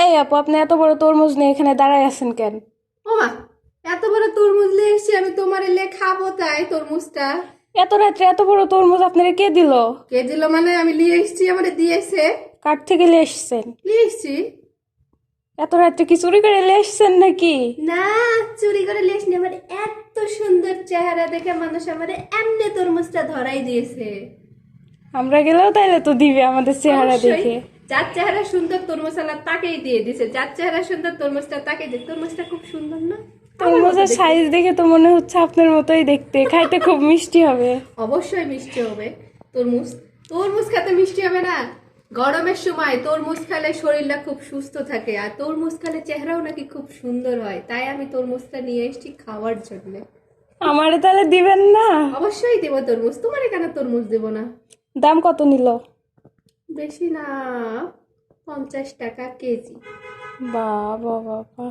এই আপু, আপনি এত বড় তরমুজ নিয়ে এখানে দাঁড়ায় আছেন কেন? ও মা, এত বড় তরমুজ নিয়ে এসেছি আমি, তোমার এলে খাবো তাই তরমুজটা। এত রাত্রে এত বড় তরমুজ আপনারে কে দিল? কে দিল মানে? আমি নিয়ে এসেছি, আমারে দিয়েছে। কাঠ থেকে নিয়ে এসছেন? নিয়ে এসেছি। এত রাত্রে কি চুরি করে নিয়ে এসছেন নাকি? না, চুরি করে নিয়ে আসিনি। আমার এত সুন্দর চেহারা দেখে মানুষ আমারে এমনি তরমুজটা ধরাই দিয়েছে। আমরা গেলেও তাইলে তো দিবে আমাদের চেহারা অবশ্যই। দেখে। যার চেহারা সুন্দর তরমুজ আলা তাকেই দিয়ে দিছে, যার চেহারা সুন্দর তরমুজটা তাকে দিয়ে। তরমুজটা খুব সুন্দর না? আমার মতো তরমুজের দেখতে। সাইজ দেখে তো মনে হচ্ছে আপনার মতোই দেখতে, খাইতে খুব মিষ্টি হবে। অবশ্যই মিষ্টি হবে। তরমুজ, তরমুজ খেতে মিষ্টি হবে না? গরমের সময় তরমুজ খেলে শরীরটা খুব সুস্থ থাকে, আর তরমুজ খেলে চেহারাও নাকি খুব সুন্দর হয়। তাই আমি তরমুজটা নিয়ে এসেছি খাওয়ার জন্য। আমারে তাহলে দিবেন না? অবশ্যই দেবো তরমুজ, তোমার কেন তরমুজ দেবো না? দাম কত নিল? বেশি না, 50 টাকা কেজি। বাবা বাবা।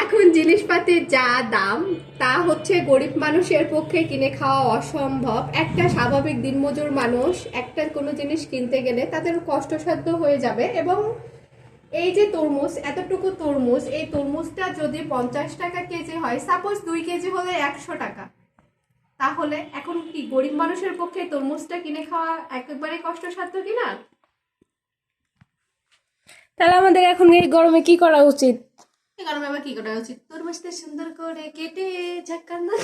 এখন জিনিসপাতির যা দাম, তা হচ্ছে গরিব মানুষের পক্ষে কিনে খাওয়া অসম্ভব। একটা স্বাভাবিক দিনমজুর মানুষ একটা কোনো জিনিস কিনতে গেলে তাদের কষ্টসাধ্য হয়ে যাবে। এবং এই যে তরমুজ, এতটুকু তরমুজ, এই তরমুজটা যদি 50 টাকা কেজি হয়, সাপোজ 2 কেজি হলে 100 টাকা, তাহলে এখন কি গরিব মানুষের পক্ষে তরমুজটা কিনে খাওয়া একেবারে কষ্টসাধ্য কিনা? তাহলে আমাদের এখন এই গরমে কি করা উচিত? এই গরমে আবার কি করা উচিত? তরমুজটা সুন্দর করে কেটে ঝাক্কার না